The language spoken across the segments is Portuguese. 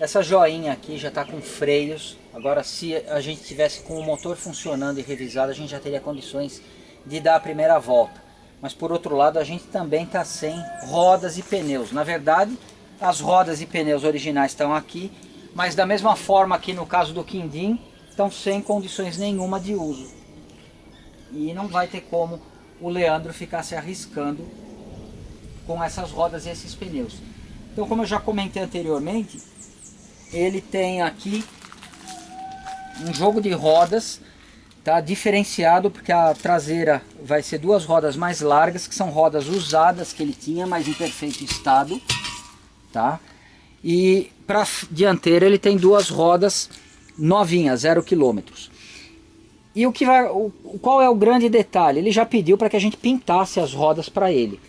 Essa joinha aqui já está com freios. Agora, se a gente tivesse com o motor funcionando e revisado, a gente já teria condições de dar a primeira volta. Mas por outro lado, a gente também está sem rodas e pneus. Na verdade, as rodas e pneus originais estão aqui, mas da mesma forma que no caso do Quindim, estão sem condições nenhuma de uso. E não vai ter como o Leandro ficar se arriscando com essas rodas e esses pneus. Então, como eu já comentei anteriormente, ele tem aqui um jogo de rodas, tá diferenciado porque a traseira vai ser duas rodas mais largas, que são rodas usadas que ele tinha, mas em perfeito estado, tá? E para dianteira ele tem duas rodas novinhas, 0 km. E qual é o grande detalhe? Ele já pediu para que a gente pintasse as rodas para ele.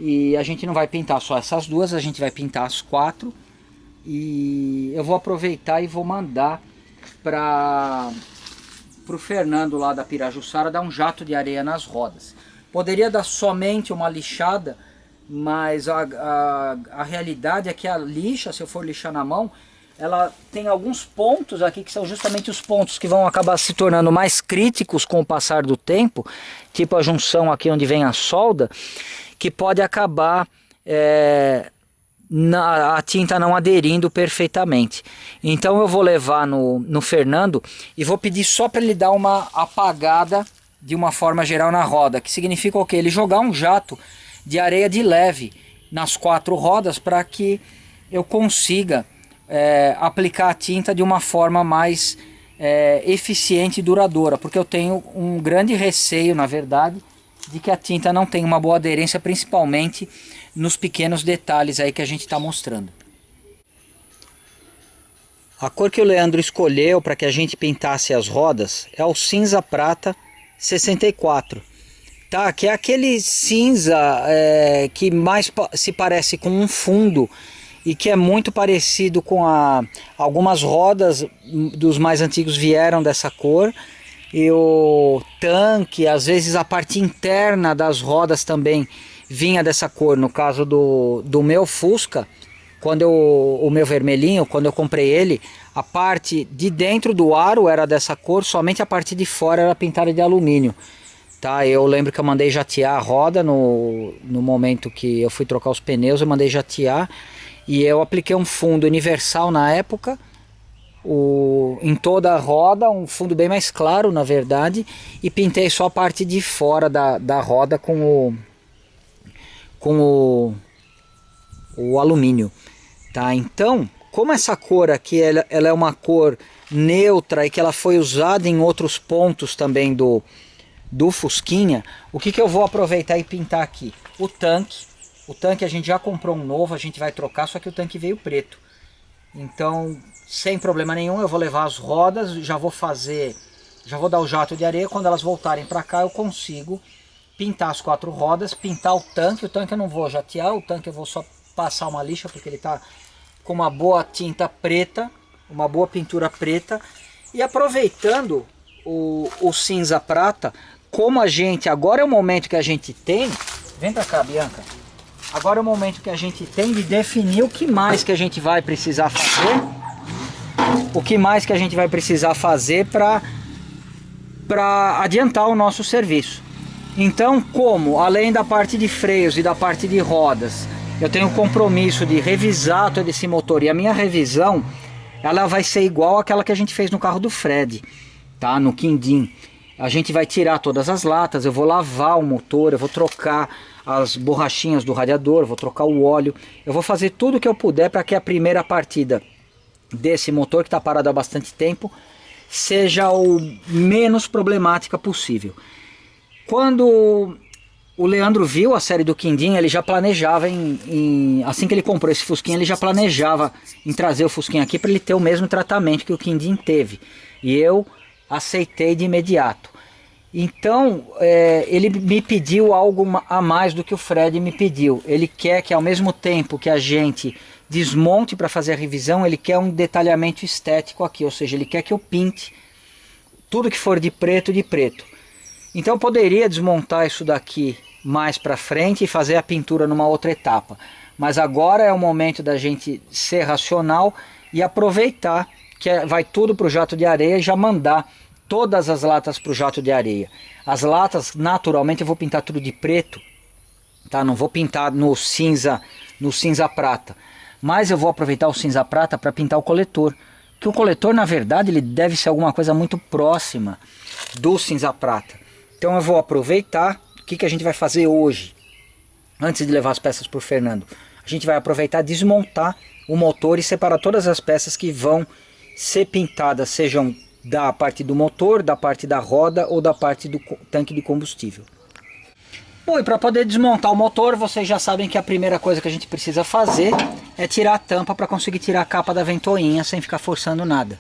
E a gente não vai pintar só essas duas, a gente vai pintar as 4. E eu vou aproveitar e vou mandar para o Fernando lá da Pirajussara dar um jato de areia nas rodas. Poderia dar somente uma lixada, mas a realidade é que a lixa, se eu for lixar na mão, ela tem alguns pontos aqui que são justamente os pontos que vão acabar se tornando mais críticos com o passar do tempo, tipo a junção aqui onde vem a solda, que pode acabar a tinta não aderindo perfeitamente. Então eu vou levar no Fernando e vou pedir só para ele dar uma apagada de uma forma geral na roda, que significa o quê? Ele jogar um jato de areia de leve nas 4 rodas para que eu consiga aplicar a tinta de uma forma mais eficiente e duradoura, porque eu tenho um grande receio, na verdade, de que a tinta não tenha uma boa aderência, principalmente nos pequenos detalhes aí que a gente está mostrando. A cor que o Leandro escolheu para que a gente pintasse as rodas é o cinza prata 64, tá? Que é aquele cinza que mais se parece com um fundo e que é muito parecido com algumas rodas dos mais antigos vieram dessa cor. E o tanque, às vezes a parte interna das rodas também vinha dessa cor. No caso do meu Fusca, o meu vermelhinho, quando eu comprei ele, a parte de dentro do aro era dessa cor, somente a parte de fora era pintada de alumínio. Tá, eu lembro que eu mandei jatear a roda no momento que eu fui trocar os pneus, eu mandei jatear e eu apliquei um fundo universal na época, em toda a roda, um fundo bem mais claro na verdade, e pintei só a parte de fora da roda com o alumínio, tá? Então, como essa cor aqui ela é uma cor neutra e que ela foi usada em outros pontos também do Fusquinha, o que eu vou aproveitar e pintar aqui? O tanque a gente já comprou um novo, a gente vai trocar, só que o tanque veio preto. Então, sem problema nenhum, eu vou levar as rodas, já vou dar o jato de areia, quando elas voltarem para cá eu consigo pintar as 4 rodas, pintar o tanque eu não vou jatear, o tanque eu vou só passar uma lixa, porque ele está com uma boa tinta preta, uma boa pintura preta, e aproveitando o cinza prata, como agora é o momento que a gente tem, vem pra cá Bianca, agora é o momento que a gente tem de definir o que mais que a gente vai precisar fazer, para adiantar o nosso serviço. Então, como além da parte de freios e da parte de rodas, eu tenho o compromisso de revisar todo esse motor, e a minha revisão ela vai ser igual àquela que a gente fez no carro do Fred, tá? No Quindim. A gente vai tirar todas as latas, eu vou lavar o motor, eu vou trocar as borrachinhas do radiador, vou trocar o óleo, eu vou fazer tudo o que eu puder para que a primeira partida desse motor, que está parado há bastante tempo, seja o menos problemática possível. Quando o Leandro viu a série do Quindim, ele já planejava assim que ele comprou esse Fusquinha, ele já planejava em trazer o Fusquinha aqui para ele ter o mesmo tratamento que o Quindim teve. E eu aceitei de imediato. Então, ele me pediu algo a mais do que o Fred me pediu. Ele quer que ao mesmo tempo que a gente desmonte para fazer a revisão, ele quer um detalhamento estético aqui, ou seja, ele quer que eu pinte tudo que for de preto, de preto. Então eu poderia desmontar isso daqui mais para frente e fazer a pintura numa outra etapa. Mas agora é o momento da gente ser racional e aproveitar que vai tudo para o jato de areia e já mandar todas as latas para o jato de areia. As latas, naturalmente, eu vou pintar tudo de preto, tá? Não vou pintar no cinza prata, mas eu vou aproveitar o cinza prata para pintar o coletor. Que o coletor, na verdade, ele deve ser alguma coisa muito próxima do cinza prata. Então eu vou aproveitar. O que a gente vai fazer hoje, antes de levar as peças para o Fernando? A gente vai aproveitar, desmontar o motor e separar todas as peças que vão ser pintadas, sejam da parte do motor, da parte da roda ou da parte do tanque de combustível. Bom, e para poder desmontar o motor, vocês já sabem que a primeira coisa que a gente precisa fazer é tirar a tampa para conseguir tirar a capa da ventoinha sem ficar forçando nada.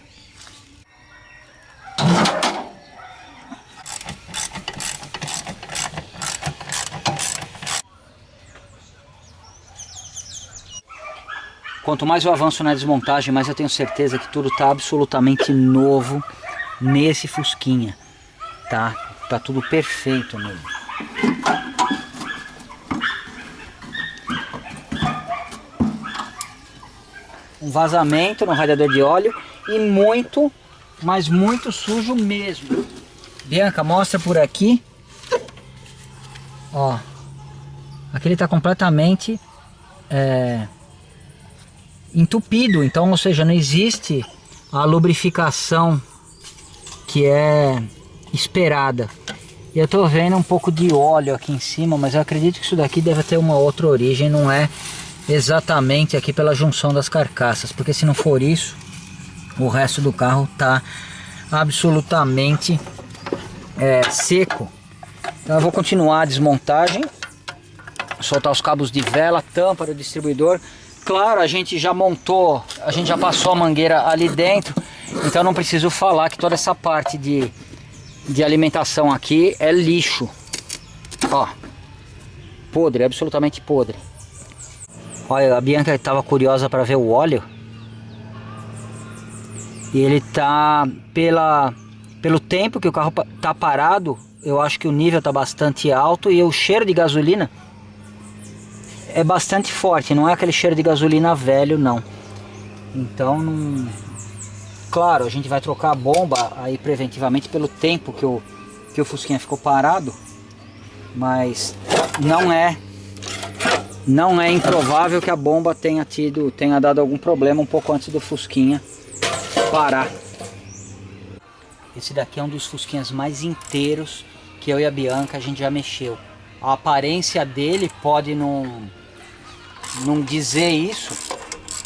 Quanto mais eu avanço na desmontagem, mais eu tenho certeza que tudo está absolutamente novo nesse Fusquinha, tá? Tá tudo perfeito nele. Um vazamento no radiador de óleo e muito, mas muito sujo mesmo. Bianca, mostra por aqui. Ó, aqui ele está completamente entupido, então, ou seja, não existe a lubrificação que é esperada. E eu tô vendo um pouco de óleo aqui em cima, mas eu acredito que isso daqui deve ter uma outra origem, não é exatamente aqui pela junção das carcaças, porque se não for isso, o resto do carro tá absolutamente seco. Então eu vou continuar a desmontagem, soltar os cabos de vela, tampa do distribuidor. Claro, a gente já montou, a gente já passou a mangueira ali dentro, então não preciso falar que toda essa parte de alimentação aqui é lixo. Ó, podre, absolutamente podre. Olha, a Bianca estava curiosa para ver o óleo. E ele tá, pelo tempo que o carro tá parado, eu acho que o nível tá bastante alto e o cheiro de gasolina é bastante forte, não é aquele cheiro de gasolina velho, não. Então, não... Claro, a gente vai trocar a bomba aí preventivamente pelo tempo que o Fusquinha ficou parado, mas não é improvável que a bomba tenha dado algum problema um pouco antes do Fusquinha parar. Esse daqui é um dos Fusquinhas mais inteiros que eu e a Bianca a gente já mexeu. A aparência dele pode não dizer isso,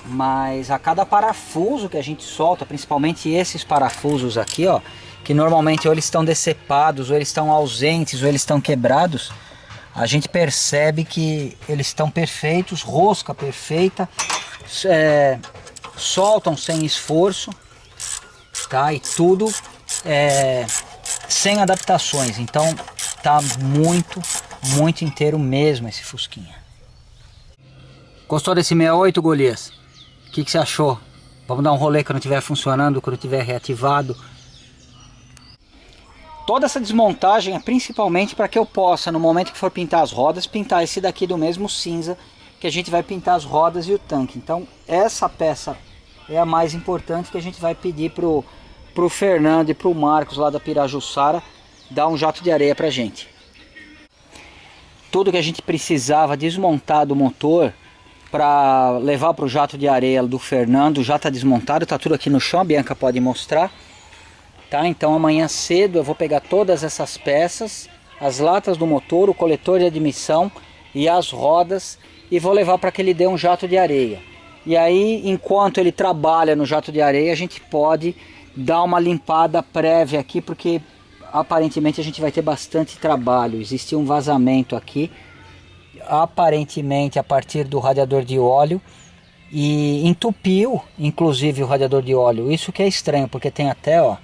mas a cada parafuso que a gente solta, principalmente esses parafusos aqui, ó, que normalmente ou eles estão decepados, ou eles estão ausentes, ou eles estão quebrados, a gente percebe que eles estão perfeitos, rosca perfeita, soltam sem esforço, tá? E tudo sem adaptações. Então tá muito inteiro mesmo esse Fusquinha. Gostou desse 68, Golias? O que você achou? Vamos dar um rolê quando estiver funcionando, quando estiver reativado. Toda essa desmontagem é principalmente para que eu possa, no momento que for pintar as rodas, pintar esse daqui do mesmo cinza que a gente vai pintar as rodas e o tanque. Então essa peça é a mais importante, que a gente vai pedir pro Fernando e pro Marcos lá da Pirajussara dar um jato de areia pra gente. Tudo que a gente precisava desmontar do motor para levar para o jato de areia do Fernando já está desmontado, está tudo aqui no chão, a Bianca pode mostrar, tá? Então amanhã cedo eu vou pegar todas essas peças, as latas do motor, o coletor de admissão e as rodas, e vou levar para que ele dê um jato de areia. E aí, enquanto ele trabalha no jato de areia, a gente pode dar uma limpada prévia aqui, porque aparentemente a gente vai ter bastante trabalho. Existia um vazamento aqui, aparentemente a partir do radiador de óleo, e entupiu inclusive o radiador de óleo. Isso que é estranho, porque tem até, ó,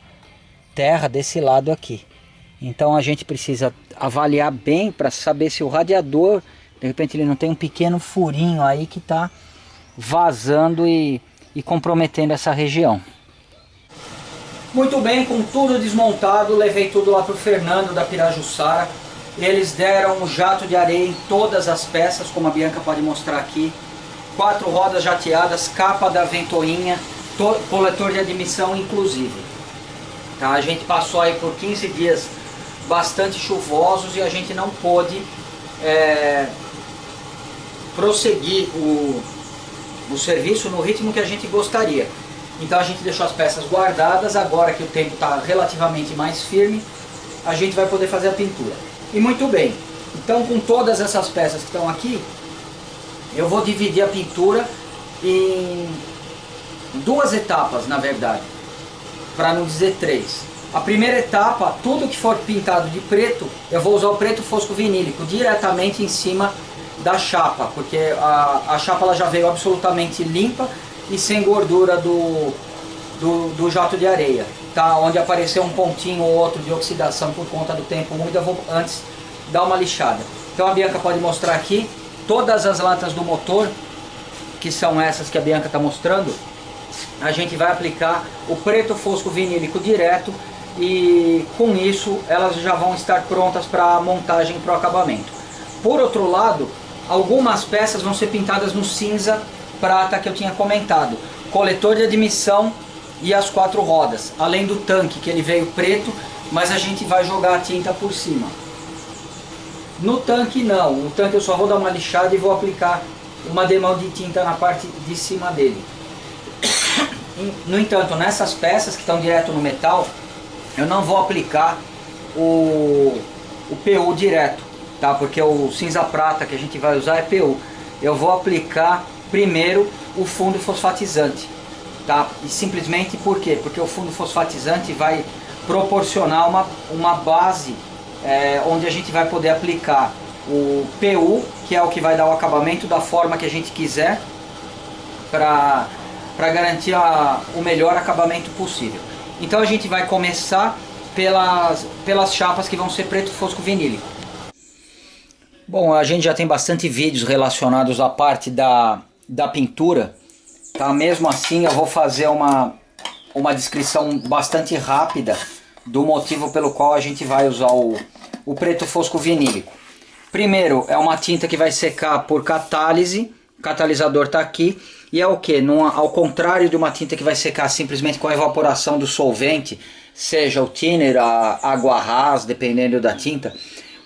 terra desse lado aqui. Então a gente precisa avaliar bem para saber se o radiador, de repente, ele não tem um pequeno furinho aí que está vazando e comprometendo essa região. Muito bem, com tudo desmontado, levei tudo lá para o Fernando da Pirajussara. Eles deram um jato de areia em todas as peças, como a Bianca pode mostrar aqui. 4 rodas jateadas, capa da ventoinha, coletor de admissão inclusive. Tá? A gente passou aí por 15 dias bastante chuvosos e a gente não pôde prosseguir o serviço no ritmo que a gente gostaria. Então a gente deixou as peças guardadas. Agora que o tempo está relativamente mais firme, a gente vai poder fazer a pintura. E muito bem, então com todas essas peças que estão aqui, eu vou dividir a pintura em duas etapas, na verdade, para não dizer três. A primeira etapa, tudo que for pintado de preto, eu vou usar o preto fosco vinílico diretamente em cima da chapa, porque a chapa ela já veio absolutamente limpa e sem gordura do jato de areia, tá? Onde apareceu um pontinho ou outro de oxidação por conta do tempo úmido, eu vou antes dar uma lixada. Então a Bianca pode mostrar aqui todas as latas do motor, que são essas que a Bianca está mostrando. A gente vai aplicar o preto fosco vinílico direto e com isso elas já vão estar prontas para montagem para o acabamento. Por outro lado, algumas peças vão ser pintadas no cinza prata que eu tinha comentado, coletor de admissão e as 4 rodas, além do tanque que ele veio preto, mas a gente vai jogar a tinta por cima. No tanque não, o tanque eu só vou dar uma lixada e vou aplicar uma demão de tinta na parte de cima dele. No entanto, nessas peças que estão direto no metal, eu não vou aplicar o PU direto, tá? Porque o cinza prata que a gente vai usar é PU. Eu vou aplicar primeiro o fundo fosfatizante, tá? E simplesmente por quê? Porque o fundo fosfatizante vai proporcionar uma base onde a gente vai poder aplicar o PU, que é o que vai dar o acabamento da forma que a gente quiser, para garantir o melhor acabamento possível. Então a gente vai começar pelas chapas que vão ser preto fosco vinílico. Bom, a gente já tem bastante vídeos relacionados à parte da pintura, tá? Mesmo assim eu vou fazer uma descrição bastante rápida do motivo pelo qual a gente vai usar o preto fosco vinílico. Primeiro, é uma tinta que vai secar por catálise, o catalisador está aqui, e é o que? Ao contrário de uma tinta que vai secar simplesmente com a evaporação do solvente, seja o thinner, a água ras, dependendo da tinta,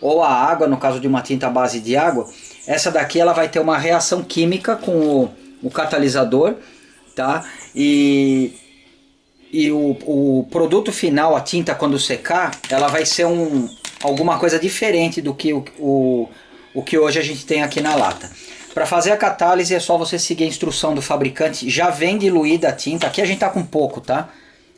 ou a água, no caso de uma tinta à base de água, essa daqui ela vai ter uma reação química com o catalisador, tá? E o produto final, a tinta quando secar, ela vai ser alguma coisa diferente do que o que hoje a gente tem aqui na lata. Para fazer a catálise é só você seguir a instrução do fabricante, já vem diluída a tinta. Aqui a gente está com pouco, tá?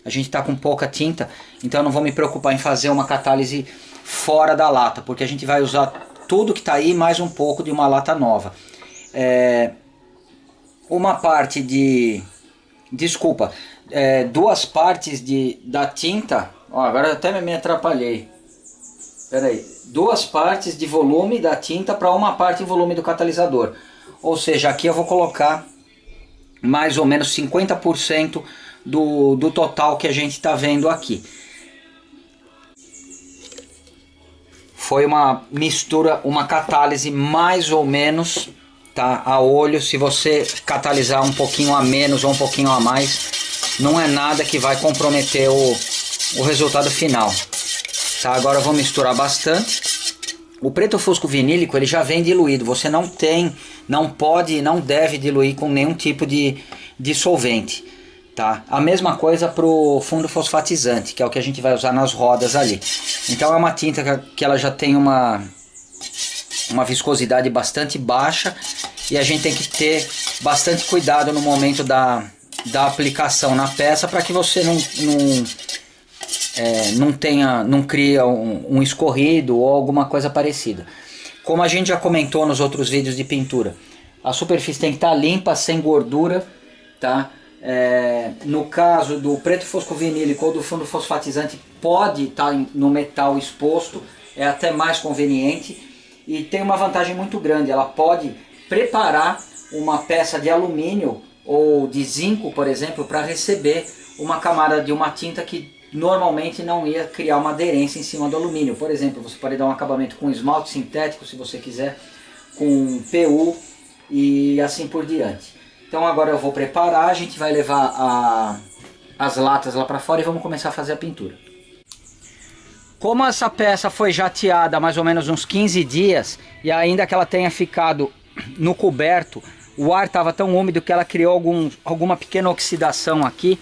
A gente está com pouca tinta, então eu não vou me preocupar em fazer uma catálise fora da lata, porque a gente vai usar tudo que está aí mais um pouco de uma lata nova. Uma parte de... Desculpa, duas partes da tinta... Ó, agora eu até me atrapalhei. Espera aí. 2 partes de volume da tinta para uma parte de volume do catalisador. Ou seja, aqui eu vou colocar mais ou menos 50% do total que a gente está vendo aqui. Foi uma mistura, uma catálise mais ou menos, tá, a olho. Se você catalisar um pouquinho a menos ou um pouquinho a mais, não é nada que vai comprometer o resultado final. Tá, agora eu vou misturar bastante. O preto fosco vinílico ele já vem diluído. Você não pode e não deve diluir com nenhum tipo de solvente. Tá? A mesma coisa para o fundo fosfatizante, que é o que a gente vai usar nas rodas ali. Então é uma tinta que ela já tem uma viscosidade bastante baixa e a gente tem que ter bastante cuidado no momento da aplicação na peça para que você não cria um escorrido ou alguma coisa parecida. Como a gente já comentou nos outros vídeos de pintura, a superfície tem que estar limpa, sem gordura, tá? No caso do preto fosco vinílico ou do fundo fosfatizante, pode estar no metal exposto, é até mais conveniente e tem uma vantagem muito grande. Ela pode preparar uma peça de alumínio ou de zinco, por exemplo, para receber uma camada de uma tinta que normalmente não ia criar uma aderência em cima do alumínio. Por exemplo, você pode dar um acabamento com esmalte sintético, se você quiser, com PU e assim por diante. Então agora eu vou preparar, a gente vai levar as latas lá para fora e vamos começar a fazer a pintura. Como essa peça foi jateada há mais ou menos uns 15 dias e ainda que ela tenha ficado no coberto, o ar estava tão úmido que ela criou alguma pequena oxidação aqui.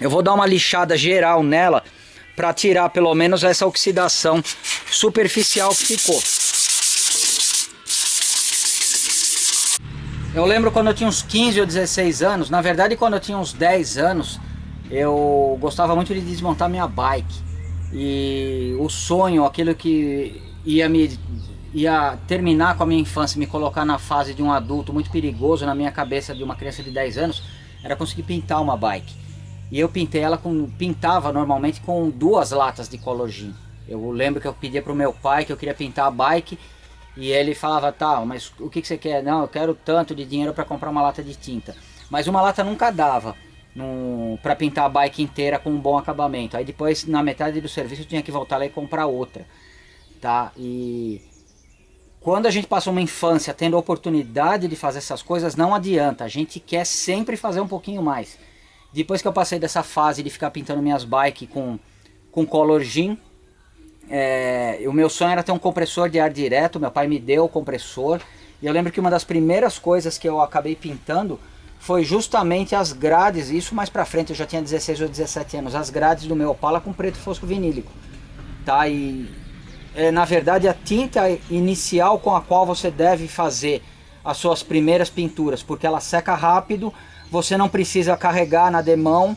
Eu vou dar uma lixada geral nela para tirar pelo menos essa oxidação superficial que ficou. Eu lembro quando eu tinha uns 15 ou 16 anos, na verdade quando eu tinha uns 10 anos, eu gostava muito de desmontar minha bike. E o sonho, aquilo que ia terminar com a minha infância, me colocar na fase de um adulto muito perigoso na minha cabeça de uma criança de 10 anos, era conseguir pintar uma bike. E eu pintei ela pintava normalmente com 2 latas de Color Gin. Eu lembro que eu pedia pro meu pai que eu queria pintar a bike e ele falava, tá, mas o que você quer? Não, eu quero tanto de dinheiro para comprar uma lata de tinta. Mas uma lata nunca dava para pintar a bike inteira com um bom acabamento. Aí depois, na metade do serviço, eu tinha que voltar lá e comprar outra, tá? E quando a gente passa uma infância tendo a oportunidade de fazer essas coisas, não adianta, a gente quer sempre fazer um pouquinho mais. Depois que eu passei dessa fase de ficar pintando minhas bikes com Color Gin, o meu sonho era ter um compressor de ar direto. Meu pai me deu o compressor e eu lembro que uma das primeiras coisas que eu acabei pintando foi justamente as grades, isso mais pra frente, eu já tinha 16 ou 17 anos, as grades do meu Opala com preto fosco vinílico, tá? E na verdade a tinta inicial com a qual você deve fazer as suas primeiras pinturas, porque ela seca rápido, você não precisa carregar na demão,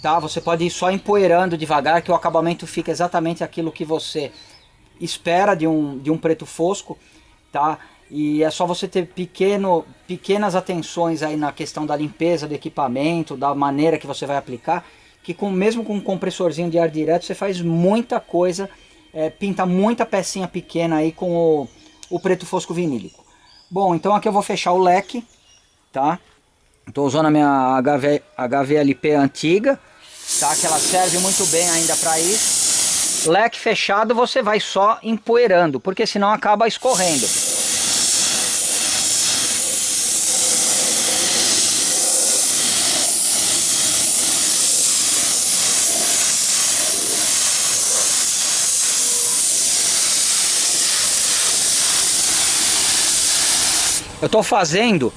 tá? Você pode ir só empoeirando devagar que o acabamento fica exatamente aquilo que você espera de um preto fosco, tá? E é só você ter pequenas atenções aí na questão da limpeza do equipamento, da maneira que você vai aplicar, que mesmo com um compressorzinho de ar direto você faz muita coisa, pinta muita pecinha pequena aí com o preto fosco vinílico. Bom, então aqui eu vou fechar o leque, tá? Estou usando a minha HVLP antiga, tá? Que ela serve muito bem ainda para isso. Leque fechado você vai só empoeirando, porque senão acaba escorrendo. Eu estou fazendo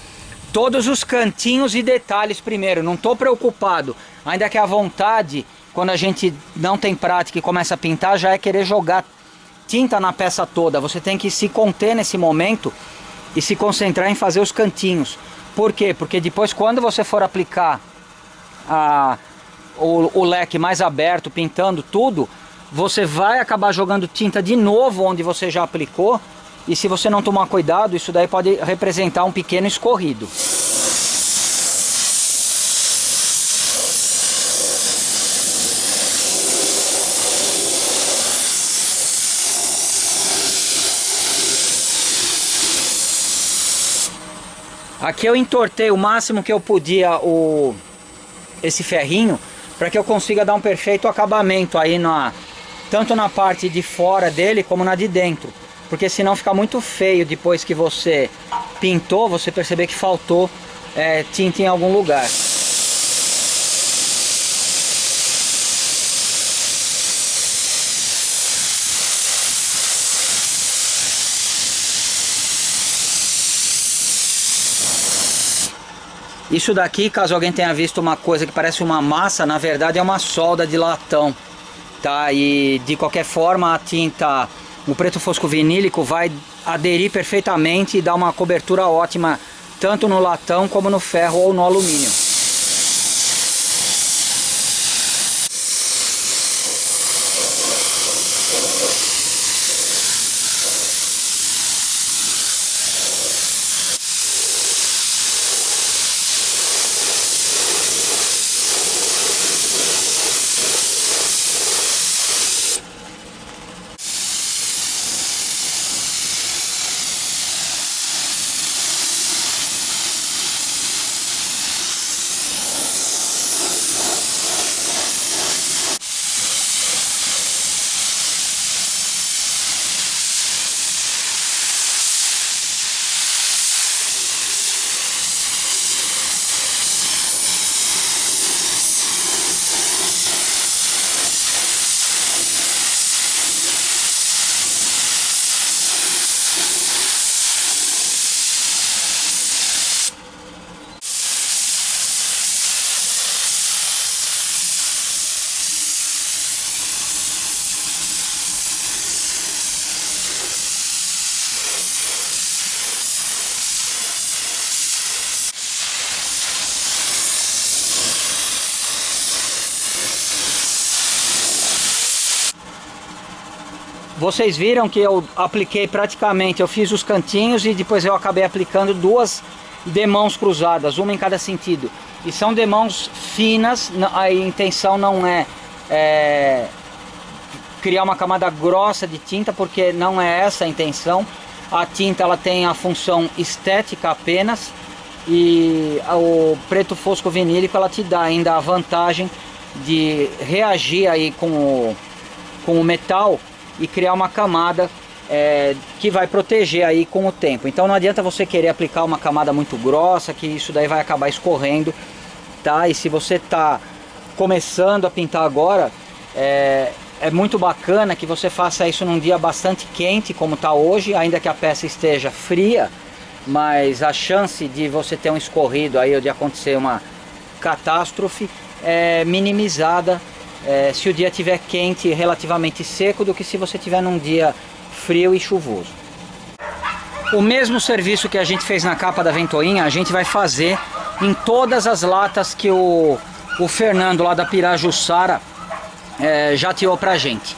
todos os cantinhos e detalhes primeiro, não estou preocupado. Ainda que a vontade, quando a gente não tem prática e começa a pintar, já é querer jogar tinta na peça toda. Você tem que se conter nesse momento e se concentrar em fazer os cantinhos. Por quê? Porque depois, quando você for aplicar o leque mais aberto, pintando tudo, você vai acabar jogando tinta de novo onde você já aplicou. E se você não tomar cuidado, isso daí pode representar um pequeno escorrido. Aqui eu entortei o máximo que eu podia esse ferrinho, para que eu consiga dar um perfeito acabamento aí tanto na parte de fora dele como na de dentro. Porque senão fica muito feio depois que você pintou, você perceber que faltou tinta em algum lugar. Isso daqui, caso alguém tenha visto uma coisa que parece uma massa, na verdade é uma solda de latão, tá? E de qualquer forma a tinta, o preto fosco vinílico, vai aderir perfeitamente e dar uma cobertura ótima tanto no latão como no ferro ou no alumínio. vocês viram que eu apliquei praticamente, eu fiz os cantinhos e depois eu acabei aplicando duas demãos cruzadas, uma em cada sentido. E são demãos finas, a intenção não é criar uma camada grossa de tinta, porque não é essa a intenção. A tinta ela tem a função estética apenas, e o preto fosco vinílico ela te dá ainda a vantagem de reagir aí com o metal e criar uma camada que vai proteger aí com o tempo. Então não adianta você querer aplicar uma camada muito grossa, que isso daí vai acabar escorrendo, tá? E se você está começando a pintar agora, é muito bacana que você faça isso num dia bastante quente, como está hoje, ainda que a peça esteja fria, mas a chance de você ter um escorrido aí ou de acontecer uma catástrofe é minimizada se o dia estiver quente e relativamente seco, do que se você estiver num dia frio e chuvoso. O mesmo serviço que a gente fez na capa da ventoinha, a gente vai fazer em todas as latas que o Fernando lá da Pirajussara já tirou pra gente.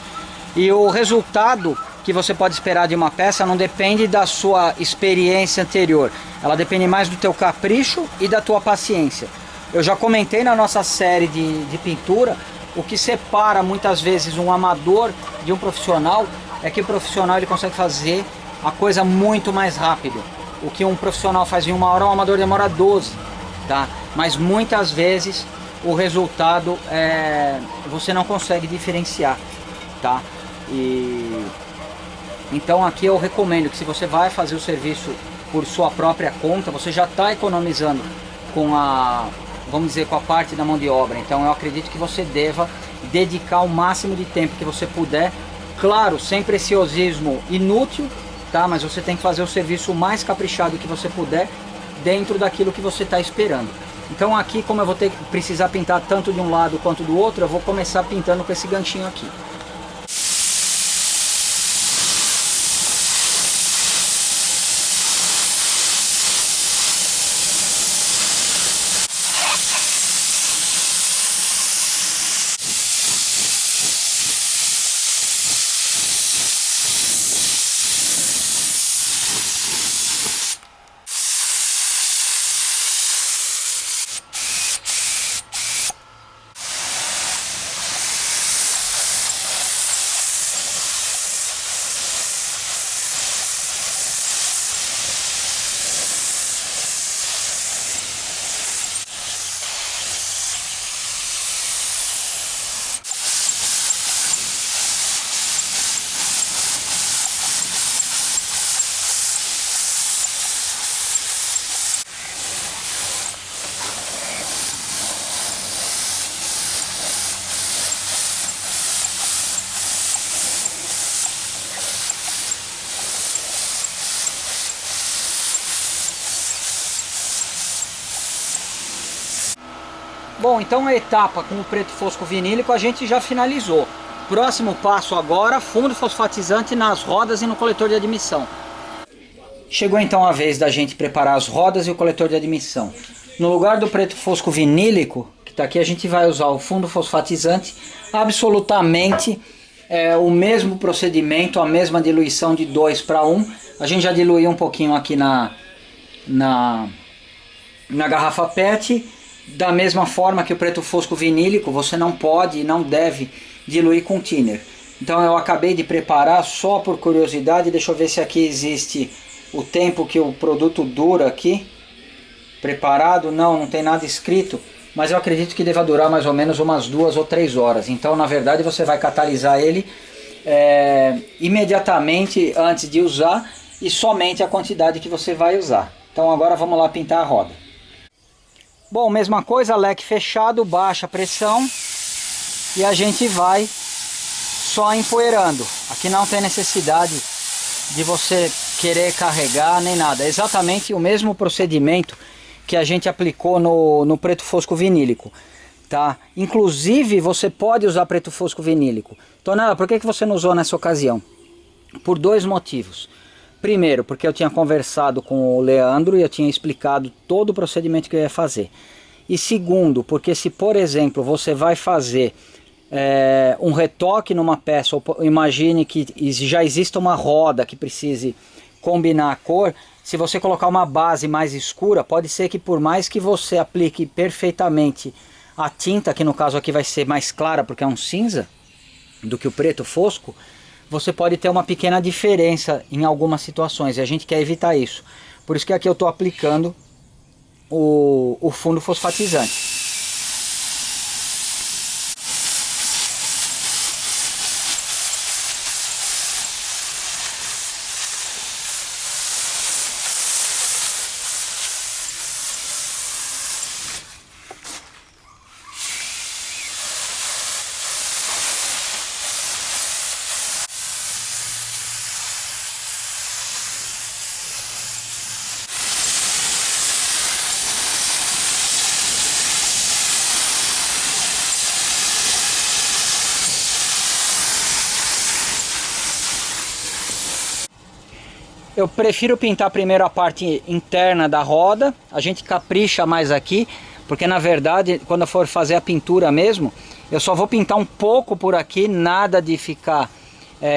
E o resultado que você pode esperar de uma peça não depende da sua experiência anterior, ela depende mais do teu capricho e da tua paciência. Eu já comentei na nossa série de pintura, o que separa muitas vezes um amador de um profissional é que o profissional ele consegue fazer a coisa muito mais rápido. O que um profissional faz em 1 hora, um amador demora 12, tá? Mas muitas vezes o resultado você não consegue diferenciar, tá? Então aqui eu recomendo que, se você vai fazer o serviço por sua própria conta, você já está economizando com vamos dizer, com a parte da mão de obra. Então eu acredito que você deva dedicar o máximo de tempo que você puder, claro, sem preciosismo inútil, tá? Mas você tem que fazer o serviço o mais caprichado que você puder, dentro daquilo que você está esperando. Então aqui, como eu vou precisar pintar tanto de um lado quanto do outro, eu vou começar pintando com esse ganchinho aqui. Bom, então a etapa com o preto fosco vinílico a gente já finalizou. Próximo passo agora, fundo fosfatizante nas rodas e no coletor de admissão. Chegou então a vez da gente preparar as rodas e o coletor de admissão. No lugar do preto fosco vinílico, que está aqui, a gente vai usar o fundo fosfatizante, absolutamente o mesmo procedimento, a mesma diluição de 2:1. A gente já diluiu um pouquinho aqui na garrafa PET. Da mesma forma que o preto fosco vinílico, você não pode e não deve diluir com thinner. Então eu acabei de preparar só por curiosidade. Deixa eu ver se aqui existe o tempo que o produto dura aqui. Preparado, não tem nada escrito. Mas eu acredito que deva durar mais ou menos umas 2 ou 3 horas. Então na verdade você vai catalisar ele imediatamente antes de usar, e somente a quantidade que você vai usar. Então agora vamos lá pintar a roda. Bom, mesma coisa, leque fechado, baixa pressão, e a gente vai só empoeirando. Aqui não tem necessidade de você querer carregar nem nada. É exatamente o mesmo procedimento que a gente aplicou no preto fosco vinílico, tá? Inclusive você pode usar preto fosco vinílico. Tonela, por que você não usou nessa ocasião? Por 2 motivos. Primeiro, porque eu tinha conversado com o Leandro e eu tinha explicado todo o procedimento que eu ia fazer. E segundo, porque se, por exemplo, você vai fazer um retoque numa peça, ou imagine que já exista uma roda que precise combinar a cor, se você colocar uma base mais escura, pode ser que por mais que você aplique perfeitamente a tinta, que no caso aqui vai ser mais clara porque é um cinza do que o preto fosco, você pode ter uma pequena diferença em algumas situações, e a gente quer evitar isso. Por isso que aqui eu estou aplicando o fundo fosfatizante. Eu prefiro pintar primeiro a parte interna da roda, a gente capricha mais aqui, porque na verdade quando eu for fazer a pintura mesmo, eu só vou pintar um pouco por aqui, nada de ficar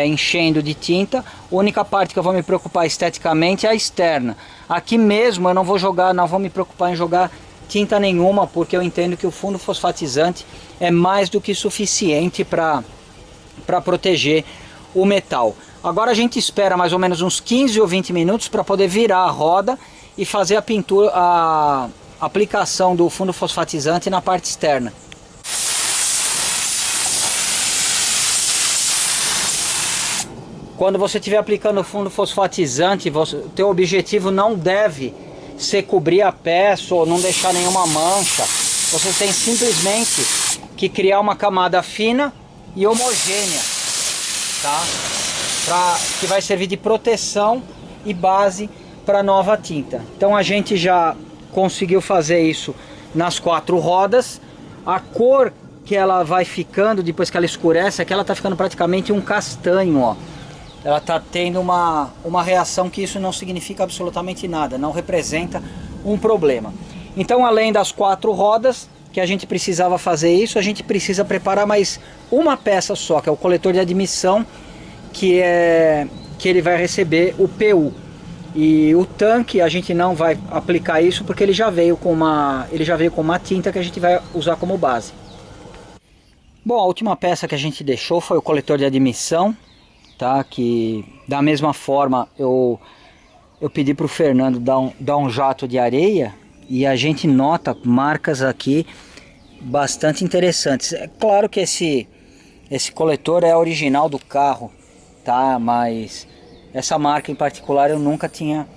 enchendo de tinta. A única parte que eu vou me preocupar esteticamente é a externa. Aqui mesmo eu não vou me preocupar em jogar tinta nenhuma, porque eu entendo que o fundo fosfatizante é mais do que suficiente para proteger o metal. Agora a gente espera mais ou menos uns 15 ou 20 minutos para poder virar a roda e fazer a pintura, a aplicação do fundo fosfatizante na parte externa. Quando você estiver aplicando o fundo fosfatizante, o teu objetivo não deve ser cobrir a peça ou não deixar nenhuma mancha. Você tem simplesmente que criar uma camada fina e homogênea, tá? Que vai servir de proteção e base para a nova tinta. Então a gente já conseguiu fazer isso nas 4 rodas. A cor que ela vai ficando depois que ela escurece é que ela está ficando praticamente um castanho, ó. Ela está tendo uma reação que isso não significa absolutamente nada, não representa um problema. Então, além das 4 rodas que a gente precisava fazer isso, a gente precisa preparar mais uma peça só, que é o coletor de admissão, que ele vai receber o PU. E o tanque a gente não vai aplicar isso porque ele já veio com uma tinta que a gente vai usar como base. Bom, a última peça que a gente deixou foi o coletor de admissão, tá? Que da mesma forma eu pedi para o Fernando dar um jato de areia e a gente nota marcas aqui bastante interessantes. É claro que esse coletor é original do carro, tá? Mas essa marca em particular eu nunca tinha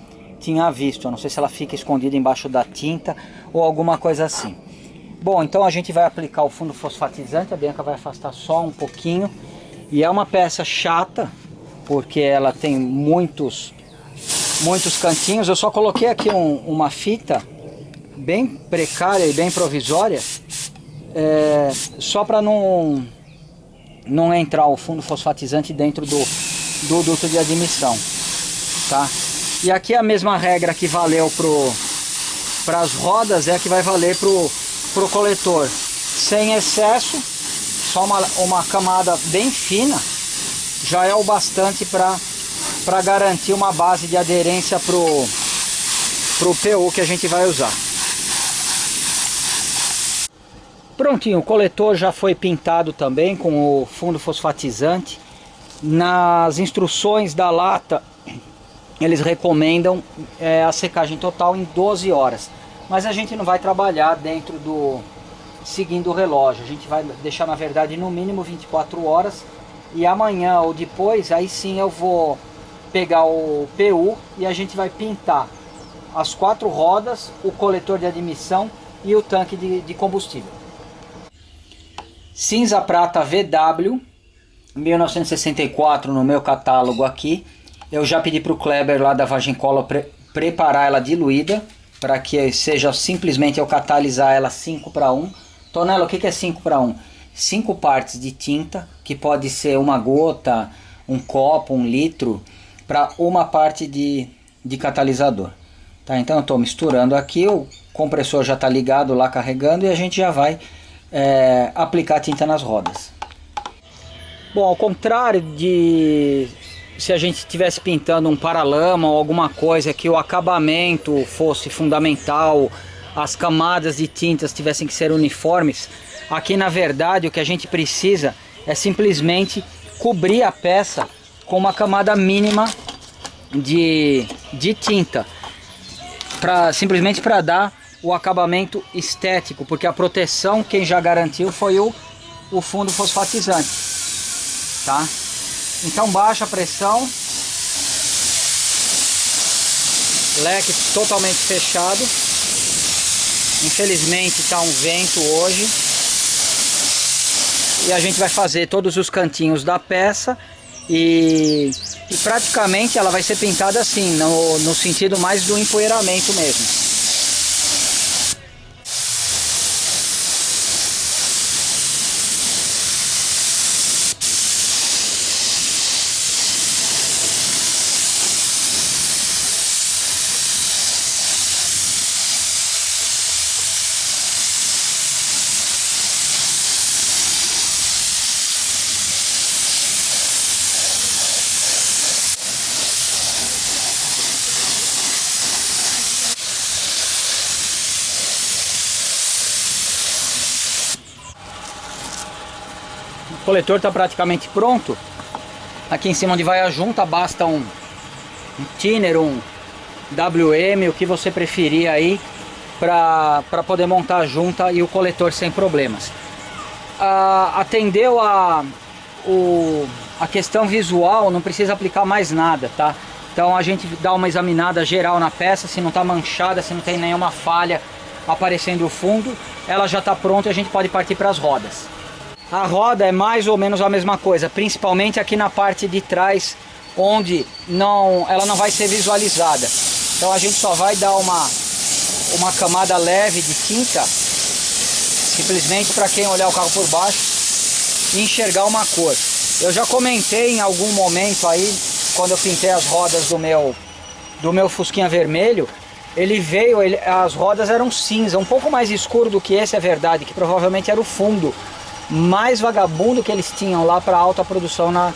visto. Eu não sei se ela fica escondida embaixo da tinta ou alguma coisa assim. Bom, então a gente vai aplicar o fundo fosfatizante. A Bianca vai afastar só um pouquinho. E é uma peça chata, porque ela tem muitos cantinhos. Eu só coloquei aqui uma fita bem precária e bem provisória, só para não entrar o fundo fosfatizante dentro do duto de admissão, tá? E aqui a mesma regra que valeu para as rodas é a que vai valer pro coletor, sem excesso, só uma camada bem fina já é o bastante para garantir uma base de aderência pro PU que a gente vai usar. Prontinho, o coletor já foi pintado também com o fundo fosfatizante. Nas instruções da lata eles recomendam a secagem total em 12 horas. Mas a gente não vai trabalhar seguindo o relógio. A gente vai deixar, na verdade, no mínimo 24 horas. E amanhã ou depois, aí sim eu vou pegar o PU e a gente vai pintar as 4 rodas, o coletor de admissão e o tanque de combustível. Cinza prata VW 1964 no meu catálogo aqui. Eu já pedi para o Kleber lá da Virgin Color preparar ela diluída, para que seja simplesmente eu catalisar ela 5:1. Tonela, o que é 5:1? 5 partes de tinta, que pode ser uma gota, um copo, 1 litro, para uma parte de catalisador. Tá, então eu estou misturando aqui, o compressor já está ligado lá carregando e a gente já vai aplicar a tinta nas rodas. Bom, ao contrário de se a gente estivesse pintando um paralama ou alguma coisa que o acabamento fosse fundamental, as camadas de tintas tivessem que ser uniformes, aqui na verdade o que a gente precisa é simplesmente cobrir a peça com uma camada mínima de tinta, simplesmente para dar o acabamento estético, porque a proteção quem já garantiu foi o fundo fosfatizante, tá? Então baixa a pressão, leque totalmente fechado. Infelizmente está um vento hoje e a gente vai fazer todos os cantinhos da peça e praticamente ela vai ser pintada assim, no sentido mais do empoeiramento mesmo. O coletor está praticamente pronto. Aqui em cima onde vai a junta basta um thinner, um WM, o que você preferir aí, para poder montar a junta e o coletor sem problemas. Atendeu a questão visual, não precisa aplicar mais nada, tá? Então a gente dá uma examinada geral na peça, se não está manchada, se não tem nenhuma falha aparecendo o fundo, ela já está pronta e a gente pode partir para as rodas. A roda é mais ou menos a mesma coisa, principalmente aqui na parte de trás, onde ela não vai ser visualizada. Então a gente só vai dar uma camada leve de tinta, simplesmente para quem olhar o carro por baixo e enxergar uma cor. Eu já comentei em algum momento aí, quando eu pintei as rodas do meu Fusquinha vermelho, as rodas eram cinza, um pouco mais escuro do que esse, é verdade, que provavelmente era o fundo mais vagabundo que eles tinham lá para alta produção na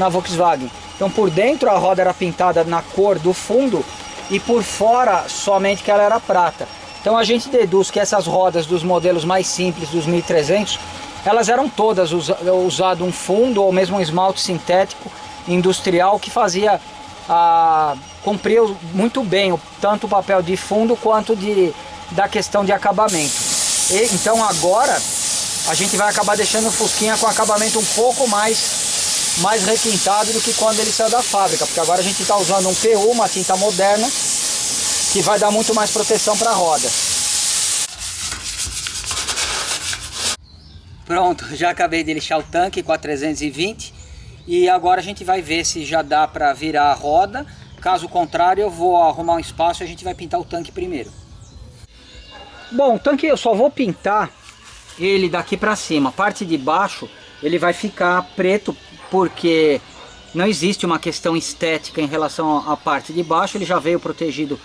Volkswagen. Então por dentro a roda era pintada na cor do fundo e por fora somente que ela era prata. Então a gente deduz que essas rodas dos modelos mais simples, dos 1300, elas eram todas usado um fundo ou mesmo um esmalte sintético industrial que cumpria muito bem tanto o papel de fundo quanto da questão de acabamento. Então agora a gente vai acabar deixando o Fusquinha com acabamento um pouco mais requintado do que quando ele saiu da fábrica, porque agora a gente está usando um PU, uma tinta moderna, que vai dar muito mais proteção para a roda. Pronto, já acabei de lixar o tanque com a 320 e agora a gente vai ver se já dá para virar a roda. Caso contrário, eu vou arrumar um espaço e a gente vai pintar o tanque primeiro. Bom, o tanque eu só vou pintar ele daqui para cima. A parte de baixo ele vai ficar preto porque não existe uma questão estética em relação à parte de baixo. Ele já veio protegido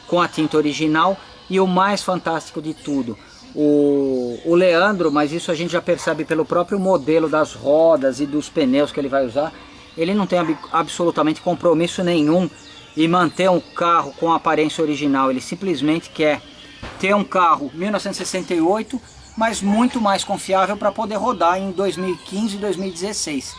com a tinta original e o mais fantástico de tudo, o Leandro, mas isso a gente já percebe pelo próprio modelo das rodas e dos pneus que ele vai usar, ele não tem absolutamente compromisso nenhum em manter um carro com a aparência original. Ele simplesmente quer ter um carro 1968, mas muito mais confiável para poder rodar em 2015 e 2016.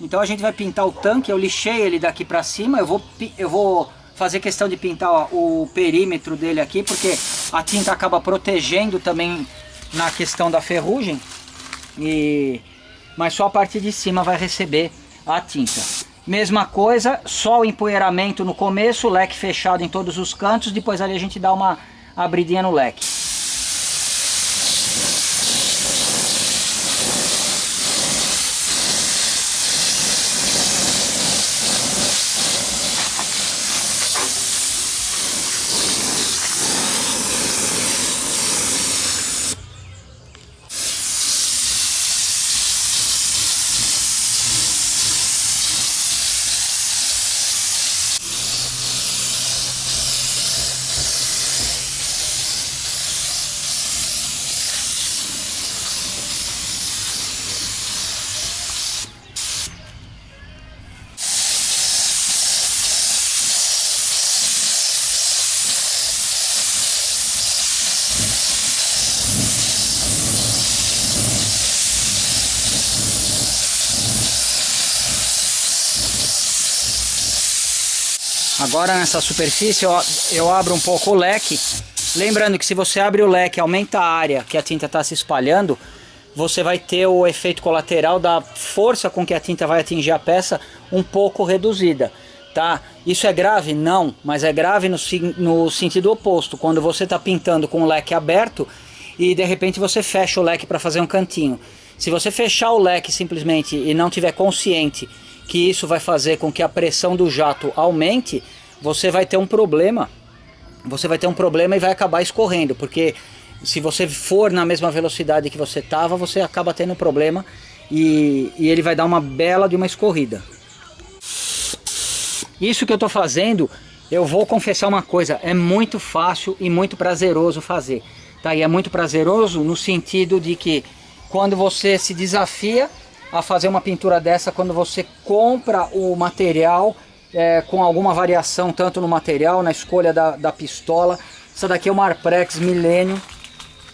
Então a gente vai pintar o tanque. Eu lixei ele daqui para cima, eu vou fazer questão de pintar o perímetro dele aqui, porque a tinta acaba protegendo também na questão da ferrugem, mas só a parte de cima vai receber a tinta. Mesma coisa, só o empoeiramento no começo, leque fechado em todos os cantos, depois ali a gente dá uma abridinha no leque. Agora nessa superfície eu abro um pouco o leque. Lembrando que se você abre o leque e aumenta a área que a tinta está se espalhando, você vai ter o efeito colateral da força com que a tinta vai atingir a peça um pouco reduzida, tá? Isso é grave? Não, mas é grave no sentido oposto, quando você está pintando com o leque aberto e de repente você fecha o leque para fazer um cantinho. Se você fechar o leque simplesmente e não tiver consciente que isso vai fazer com que a pressão do jato aumente, você vai ter um problema. Você vai ter um problema e vai acabar escorrendo, porque se você for na mesma velocidade que você estava, você acaba tendo um problema e ele vai dar uma bela de uma escorrida. Isso que eu estou fazendo, eu vou confessar uma coisa, é muito fácil e muito prazeroso fazer. Tá? E é muito prazeroso no sentido de que quando você se desafia a fazer uma pintura dessa, quando você compra o material com alguma variação, tanto no material, na escolha da pistola. Essa daqui é uma Arprex Millennium,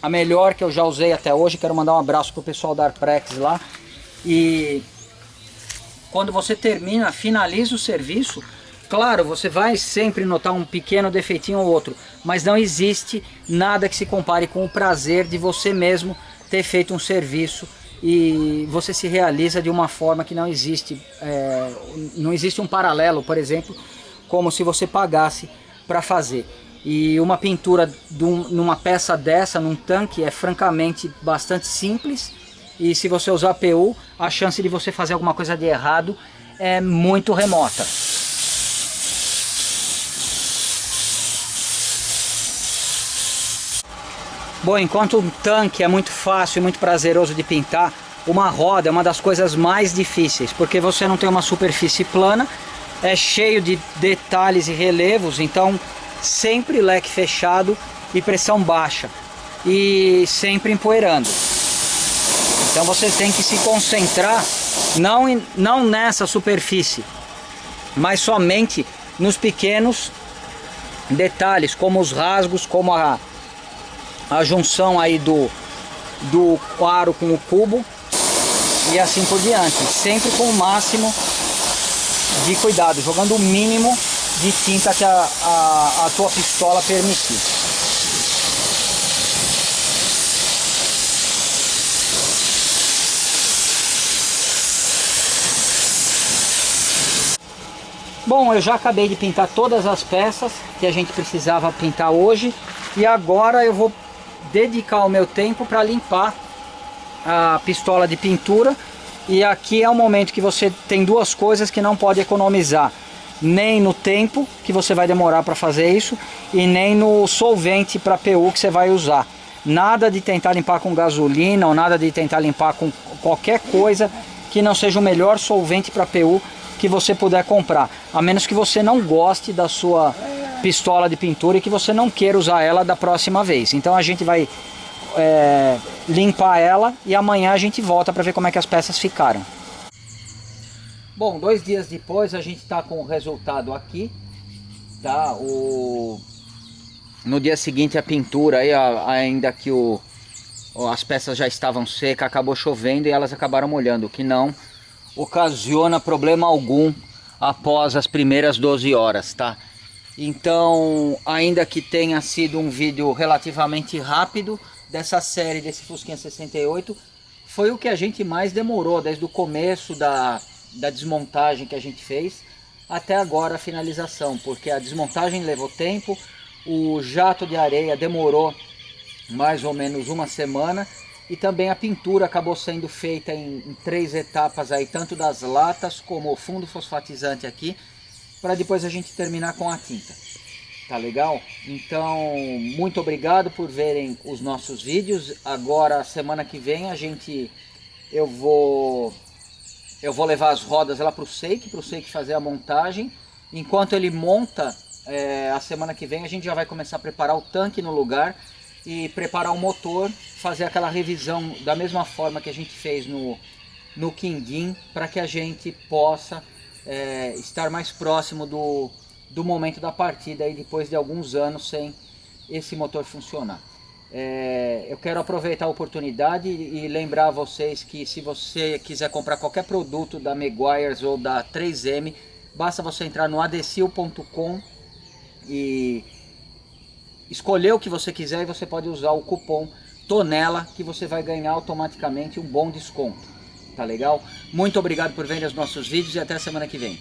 a melhor que eu já usei até hoje. Quero mandar um abraço pro pessoal da Arprex lá. E quando você finaliza o serviço, claro, você vai sempre notar um pequeno defeitinho ou outro, mas não existe nada que se compare com o prazer de você mesmo ter feito um serviço e você se realiza de uma forma que não existe. Não existe um paralelo, por exemplo, como se você pagasse para fazer. E uma pintura numa peça dessa, num tanque, é francamente bastante simples. E se você usar PU, a chance de você fazer alguma coisa de errado é muito remota. Bom, enquanto um tanque é muito fácil e muito prazeroso de pintar, uma roda é uma das coisas mais difíceis, porque você não tem uma superfície plana, é cheio de detalhes e relevos, então sempre leque fechado e pressão baixa, e sempre empoeirando. Então você tem que se concentrar não nessa superfície, mas somente nos pequenos detalhes, como os rasgos, como a junção aí do aro com o cubo e assim por diante, sempre com o máximo de cuidado, jogando o mínimo de tinta que a tua pistola permitir. Bom, eu já acabei de pintar todas as peças que a gente precisava pintar hoje e agora eu vou dedicar o meu tempo para limpar a pistola de pintura. E aqui é o momento que você tem duas coisas que não pode economizar: nem no tempo que você vai demorar para fazer isso e nem no solvente para PU que você vai usar. Nada de tentar limpar com gasolina ou nada de tentar limpar com qualquer coisa que não seja o melhor solvente para PU que você puder comprar, a menos que você não goste da sua pistola de pintura e que você não queira usar ela da próxima vez. Então a gente vai limpar ela e amanhã a gente volta para ver como é que as peças ficaram. Bom, 2 dias depois a gente está com o resultado aqui, tá? No dia seguinte a pintura, aí, ainda que as peças já estavam secas, acabou chovendo e elas acabaram molhando, o que não ocasiona problema algum após as primeiras 12 horas, tá? Então, ainda que tenha sido um vídeo relativamente rápido dessa série, desse Fusquinha 68, foi o que a gente mais demorou, desde o começo da desmontagem que a gente fez até agora a finalização, porque a desmontagem levou tempo, o jato de areia demorou mais ou menos uma semana e também a pintura acabou sendo feita em 3 etapas aí, tanto das latas como o fundo fosfatizante aqui, para depois a gente terminar com a tinta. Tá legal? Então, muito obrigado por verem os nossos vídeos. Agora, semana que vem, eu vou levar as rodas lá para o Seik fazer a montagem. Enquanto ele monta, a semana que vem a gente já vai começar a preparar o tanque no lugar e preparar o motor, fazer aquela revisão da mesma forma que a gente fez no Quindim, para que a gente possa estar mais próximo do momento da partida aí, depois de alguns anos sem esse motor funcionar. Eu quero aproveitar a oportunidade e lembrar a vocês que se você quiser comprar qualquer produto da Meguiar's ou da 3M, basta você entrar no adecil.com e escolher o que você quiser e você pode usar o cupom TONELA que você vai ganhar automaticamente um bom desconto. Tá legal? Muito obrigado por verem os nossos vídeos e até a semana que vem.